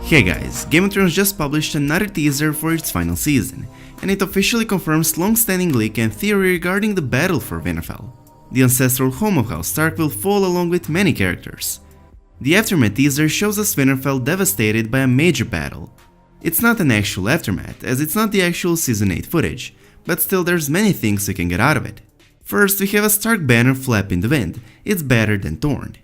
Hey guys, Game of Thrones just published another teaser for its final season, and it officially confirms long-standing leak and theory regarding the battle for Winterfell. The ancestral home of House Stark will fall along with many characters. The Aftermath teaser shows us Winterfell devastated by a major battle. It's not an actual aftermath, as it's not the actual Season 8 footage, but still there's many things we can get out of it. First, we have a Stark banner flap in the wind. It's battered and torn.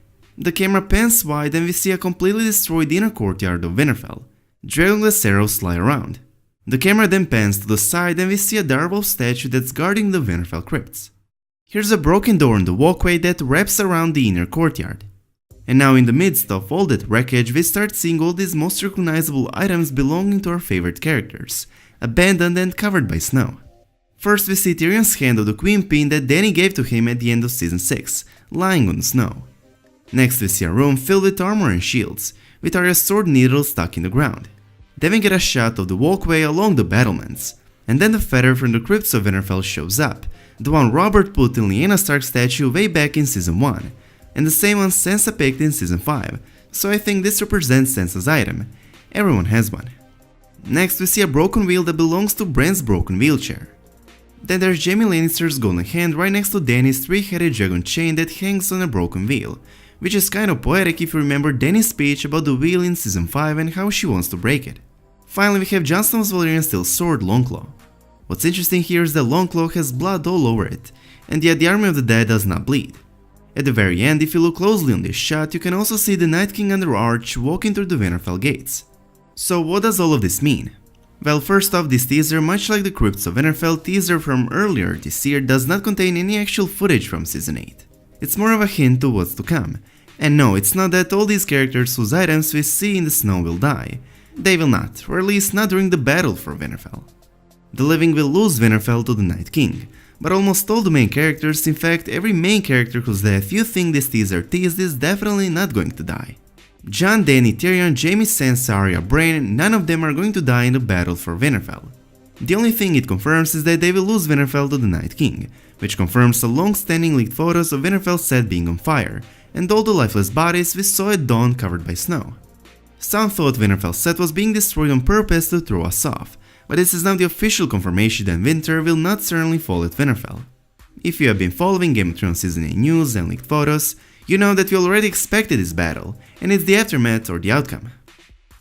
The camera pans wide and we see a completely destroyed inner courtyard of Winterfell. Dragonless arrows lie around. The camera then pans to the side and we see a direwolf statue that's guarding the Winterfell crypts. Here's a broken door in the walkway that wraps around the inner courtyard. And now in the midst of all that wreckage, we start seeing all these most recognizable items belonging to our favorite characters, abandoned and covered by snow. First we see Tyrion's hand of the Queen Pin that Dany gave to him at the end of Season 6, lying on the snow. Next we see a room filled with armor and shields, with Arya's sword needle stuck in the ground. Then we get a shot of the walkway along the battlements, and then the feather from the crypts of Winterfell shows up, the one Robert put in Lyanna Stark's statue way back in Season 1, and the same one Sansa picked in Season 5, so I think this represents Sansa's item. Everyone has one. Next we see a broken wheel that belongs to Bran's broken wheelchair. Then there's Jaime Lannister's golden hand right next to Dany's three-headed dragon chain that hangs on a broken wheel, which is kind of poetic if you remember Dany's speech about the wheel in Season 5 and how she wants to break it. Finally we have Jon Snow's Valyrian steel sword Longclaw. What's interesting here is that Longclaw has blood all over it, and yet the Army of the Dead does not bleed. At the very end, if you look closely on this shot, you can also see the Night King under arch walking through the Winterfell gates. So what does all of this mean? Well, first off, this teaser, much like the Crypts of Winterfell teaser from earlier this year, does not contain any actual footage from Season 8. It's more of a hint to what's to come. And no, it's not that all these characters whose items we see in the snow will die. They will not, or at least not during the battle for Winterfell. The living will lose Winterfell to the Night King, but almost all the main characters, in fact every main character whose death you think this teaser teased, is definitely not going to die. Jon, Dany, Tyrion, Jaime, Sansa, Arya, Bran, none of them are going to die in the battle for Winterfell. The only thing it confirms is that they will lose Winterfell to the Night King, which confirms the long-standing leaked photos of Winterfell's set being on fire, and all the lifeless bodies we saw at dawn covered by snow. Some thought Winterfell's set was being destroyed on purpose to throw us off, but this is now the official confirmation that winter will not certainly fall at Winterfell. If you have been following Game of Thrones Season 8 news and leaked photos, you know that we already expected this battle, and it's the aftermath or the outcome.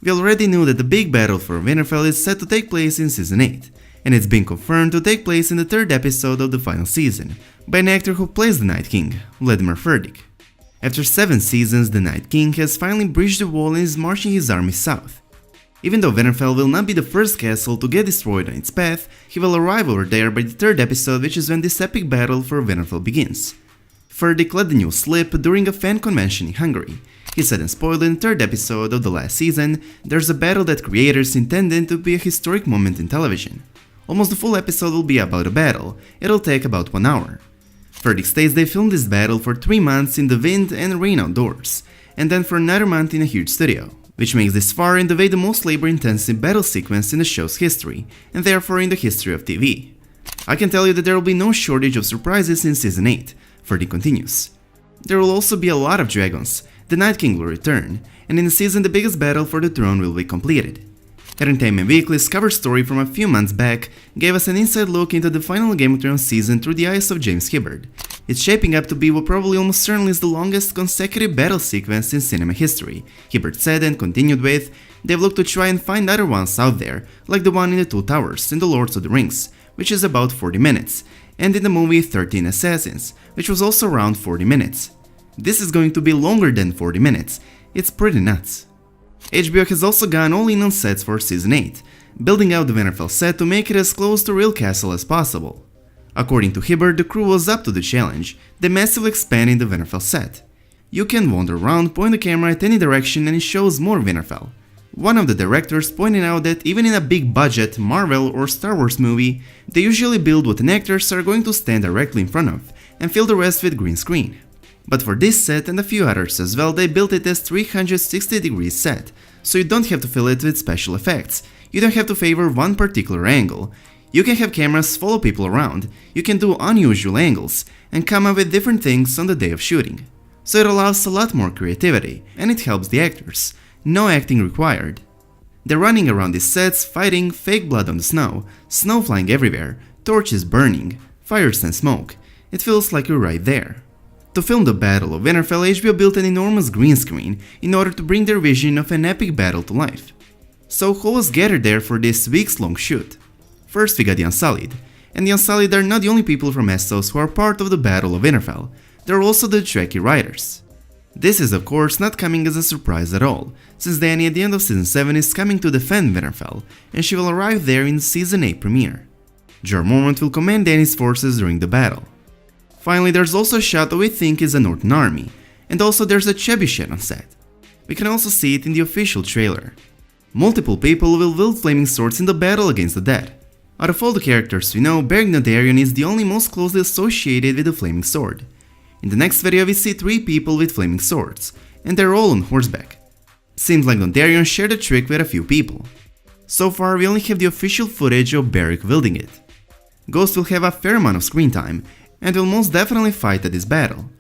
We already knew that the big battle for Winterfell is set to take place in Season 8, and it's been confirmed to take place in the third episode of the final season, by an actor who plays the Night King, Vladimir Furdik. After 7 seasons, the Night King has finally breached the wall and is marching his army south. Even though Winterfell will not be the first castle to get destroyed on its path, he will arrive over there by the third episode, which is when this epic battle for Winterfell begins. Furdik let the news slip during a fan convention in Hungary. He said and spoiled in the third episode of the last season, there's a battle that creators intended to be a historic moment in television. Almost the full episode will be about a battle, it'll take about 1 hour. Furdik states they filmed this battle for 3 months in the wind and rain outdoors, and then for another month in a huge studio, which makes this far and away the most labor-intensive battle sequence in the show's history, and therefore in the history of TV. I can tell you that there will be no shortage of surprises in Season 8, Furdik continues. There will also be a lot of dragons, the Night King will return, and in the season the biggest battle for the throne will be completed. Entertainment Weekly's cover story from a few months back gave us an inside look into the final Game of Thrones season through the eyes of James Hibberd. It's shaping up to be what probably almost certainly is the longest consecutive battle sequence in cinema history, Hibberd said and continued with, they've looked to try and find other ones out there, like the one in the Two Towers in The Lord of the Rings, which is about 40 minutes, and in the movie 13 Assassins, which was also around 40 minutes. This is going to be longer than 40 minutes, it's pretty nuts. HBO has also gone all in on sets for Season 8, building out the Winterfell set to make it as close to real castle as possible. According to Hibberd, the crew was up to the challenge, they massively expanding the Winterfell set. You can wander around, point the camera at any direction and it shows more Winterfell. One of the directors pointed out that even in a big budget Marvel or Star Wars movie, they usually build what the actors are going to stand directly in front of, and fill the rest with green screen. But for this set and a few others as well, they built it as 360 degrees set, so you don't have to fill it with special effects, you don't have to favor one particular angle, you can have cameras follow people around, you can do unusual angles, and come up with different things on the day of shooting. So it allows a lot more creativity, and it helps the actors. No acting required. They're running around these sets, fighting, fake blood on the snow flying everywhere, torches burning, fires and smoke. It feels like you're right there. To film the Battle of Winterfell, HBO built an enormous green screen in order to bring their vision of an epic battle to life. So who was gathered there for this weeks-long shoot? First we got the Unsullied, and the Unsullied are not the only people from Essos who are part of the Battle of Winterfell, they're also the Trekkie riders. This is of course not coming as a surprise at all, since Dany at the end of Season 7 is coming to defend Winterfell, and she will arrive there in the Season 8 premiere. Jorah Mormont will command Dany's forces during the battle. Finally, there's also a shot that we think is a Northern army, and also there's a trebuchet on set. We can also see it in the official trailer. Multiple people will wield flaming swords in the battle against the dead. Out of all the characters we know, Beric Dondarrion is the only most closely associated with the flaming sword. In the next video we see 3 people with flaming swords, and they're all on horseback. Seems like Dondarrion shared a trick with a few people. So far we only have the official footage of Beric wielding it. Ghost will have a fair amount of screen time, and will most definitely fight at this battle.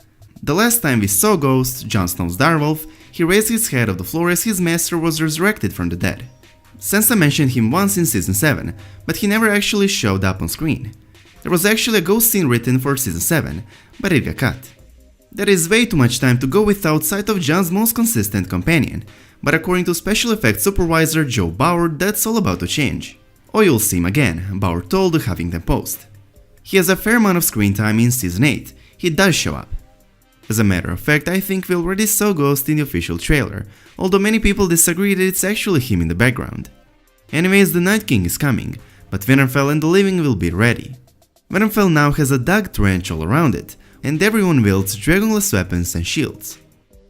The last time we saw Ghost, Jon Snow's direwolf, he raised his head off the floor as his master was resurrected from the dead. Sansa mentioned him once in Season 7, but he never actually showed up on screen. There was actually a ghost scene written for Season 7, but it got cut. There is way too much time to go without sight of Jon's most consistent companion, but according to special effects supervisor Joe Bauer, that's all about to change. Or you'll see him again, Bauer told the Huffington Post. He has a fair amount of screen time in Season 8, he does show up. As a matter of fact, I think we already saw Ghost in the official trailer, although many people disagree that it's actually him in the background. Anyways, the Night King is coming, but Winterfell and the living will be ready. Winterfell now has a dug trench all around it, and everyone wields dragonless weapons and shields.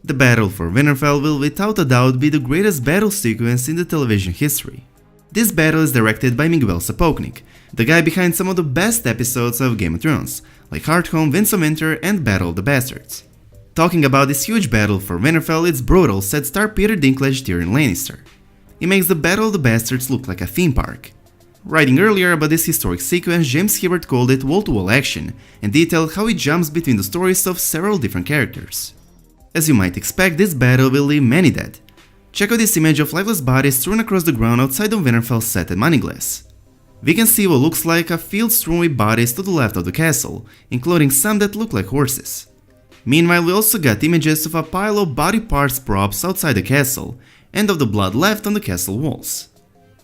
The battle for Winterfell will without a doubt be the greatest battle sequence in the television history. This battle is directed by Miguel Sapochnik, the guy behind some of the best episodes of Game of Thrones, like Hardhome, Winds of Winter and Battle of the Bastards. Talking about this huge battle for Winterfell, it's brutal, said star Peter Dinklage Tyrion Lannister. It makes the Battle of the Bastards look like a theme park. Writing earlier about this historic sequence, James Hibbert called it wall-to-wall action, and detailed how it jumps between the stories of several different characters. As you might expect, this battle will leave many dead. Check out this image of lifeless bodies strewn across the ground outside of Winterfell's set at Moneyglass. We can see what looks like a field strewn with bodies to the left of the castle, including some that look like horses. Meanwhile, we also got images of a pile of body parts props outside the castle, and of the blood left on the castle walls.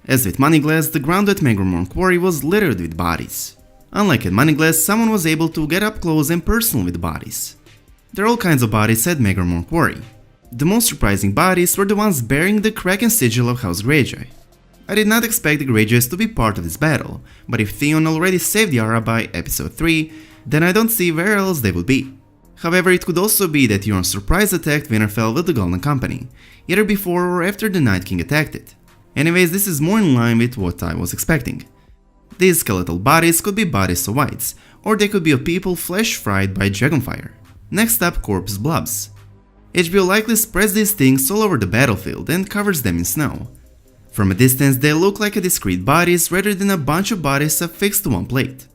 As with Moneyglass, the ground at Megamorn Quarry was littered with bodies. Unlike at Moneyglass, someone was able to get up close and personal with the bodies. There are all kinds of bodies at Megamorn Quarry. The most surprising bodies were the ones bearing the Kraken sigil of House Greyjoy. I did not expect the Greyjoys to be part of this battle, but if Theon already saved Yara by episode 3, then I don't see where else they would be. However, it could also be that Euron surprise attacked Winterfell with the Golden Company, either before or after the Night King attacked it. Anyways, this is more in line with what I was expecting. These skeletal bodies could be bodies of whites, or they could be of people flesh fried by dragonfire. Next up, corpse blobs. HBO likely spreads these things all over the battlefield and covers them in snow. From a distance they look like a discrete bodies rather than a bunch of bodies affixed to one plate.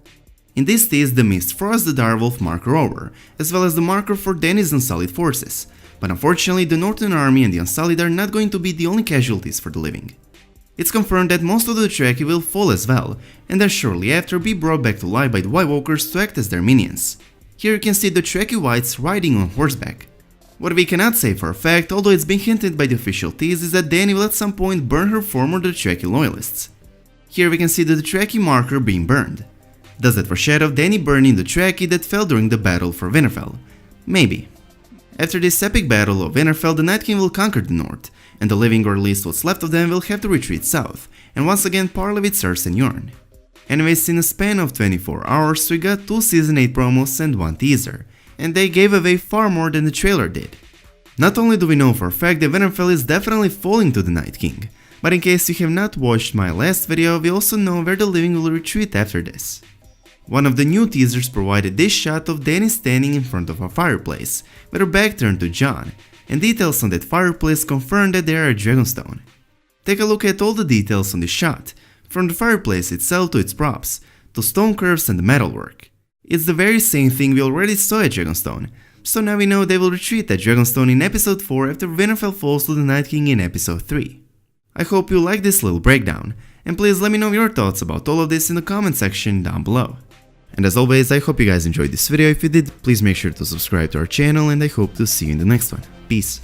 In this is the Mist Frost the direwolf marker over, as well as the marker for Dany's Unsullied forces, but unfortunately the Northern Army and the Unsullied are not going to be the only casualties for the living. It's confirmed that most of the Trekkie will fall as well, and then shortly after be brought back to life by the White Walkers to act as their minions. Here you can see the Trekkie Whites riding on horseback. What we cannot say for a fact, although it's been hinted by the official tease, is that Dany will at some point burn her former Dothraki loyalists. Here we can see the Dothraki marker being burned. Does that foreshadow Dany burning the Dothraki that fell during the battle for Winterfell? Maybe. After this epic battle of Winterfell, the Night King will conquer the north, and the living, or at least what's left of them, will have to retreat south, and once again parley with Cersei and Euron. Anyways, in a span of 24 hours, we got 2 Season 8 promos and 1 teaser, and they gave away far more than the trailer did. Not only do we know for a fact that Winterfell is definitely falling to the Night King, but in case you have not watched my last video, we also know where the living will retreat after this. One of the new teasers provided this shot of Dany standing in front of a fireplace, with her back turned to Jon, and details on that fireplace confirm that they are a Dragonstone. Take a look at all the details on this shot, from the fireplace itself to its props, to stone curves and the metalwork. It's the very same thing we already saw at Dragonstone, so now we know they will retreat at Dragonstone in episode 4 after Winterfell falls to the Night King in episode 3. I hope you liked this little breakdown, and please let me know your thoughts about all of this in the comment section down below. And as always, I hope you guys enjoyed this video. If you did, please make sure to subscribe to our channel, and I hope to see you in the next one. Peace.